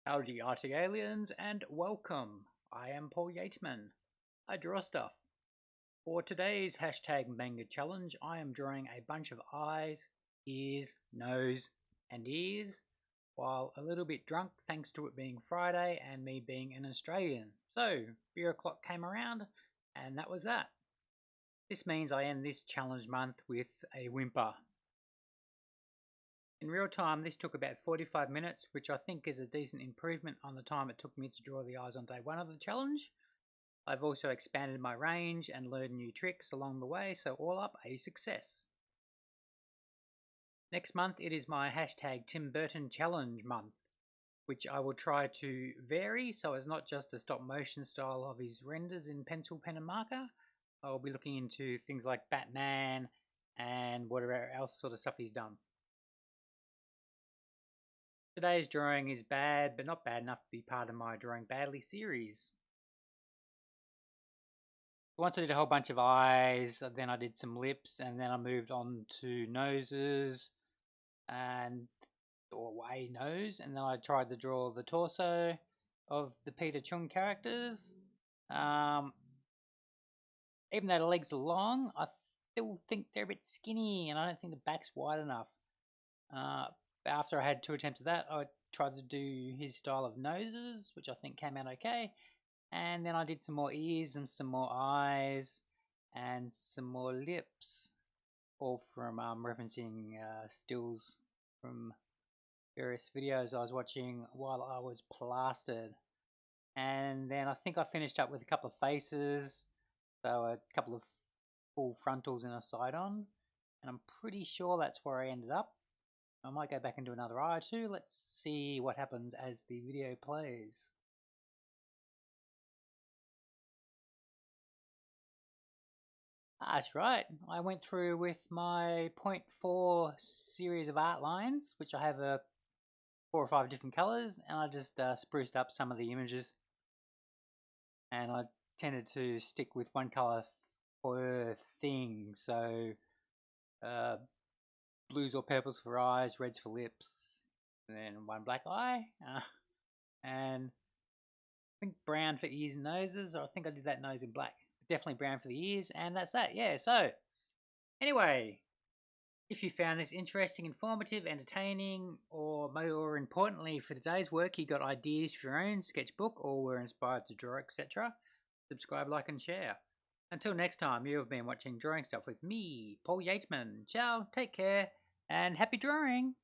Howdy ArtyAliens and welcome. I am Paul Yateman. I draw stuff. For today's hashtag Manga challenge, I am drawing a bunch of eyes, ears, nose, and ears, while a little bit drunk thanks to it being Friday and me being an Australian. So, beer o'clock came around, and that was that. This means I end this challenge month with a whimper. In real time, this took about 45 minutes, which I think is a decent improvement on the time it took me to draw the eyes on day one of the challenge. I've also expanded my range and learned new tricks along the way, so all up, a success. Next month, it is my hashtag Tim Burton challenge month, which I will try to vary so it's not just a stop motion style of his renders in pencil, pen and marker. I'll be looking into things like Batman and whatever else sort of stuff he's done. Today's drawing is bad, but not bad enough to be part of my Drawing Badly series. Once I did a whole bunch of eyes, then I did some lips, and then I moved on to noses, or a nose, and then I tried to draw the torso of the Peter Chung characters. Even though the legs are long, I still think they're a bit skinny, and I don't think the back's wide enough. After I had 2 attempts at that, I tried to do his style of noses, which I think came out okay. And then I did some more ears and some more eyes and some more lips, all from referencing stills from various videos I was watching while I was plastered. And then I think I finished up with a couple of faces, so a couple of full frontals and a side-on. And I'm pretty sure that's where I ended up. I might go back and do another eye or two. Let's see what happens as the video plays. That's right. I went through with my 0.4 series of art lines, which I have 4 or 5 different colors, and I just spruced up some of the images. And I tended to stick with one color for things, so blues or purples for eyes, reds for lips, and then one black eye, and I think brown for ears and noses, or I think I did that nose in black. Definitely brown for the ears, and that's that, yeah. So, anyway, if you found this interesting, informative, entertaining, or more importantly for today's work, you got ideas for your own sketchbook or were inspired to draw, etc., subscribe, like, and share. Until next time, you have been watching Drawing Stuff with me, Paul Yateman. Ciao, take care, and happy drawing!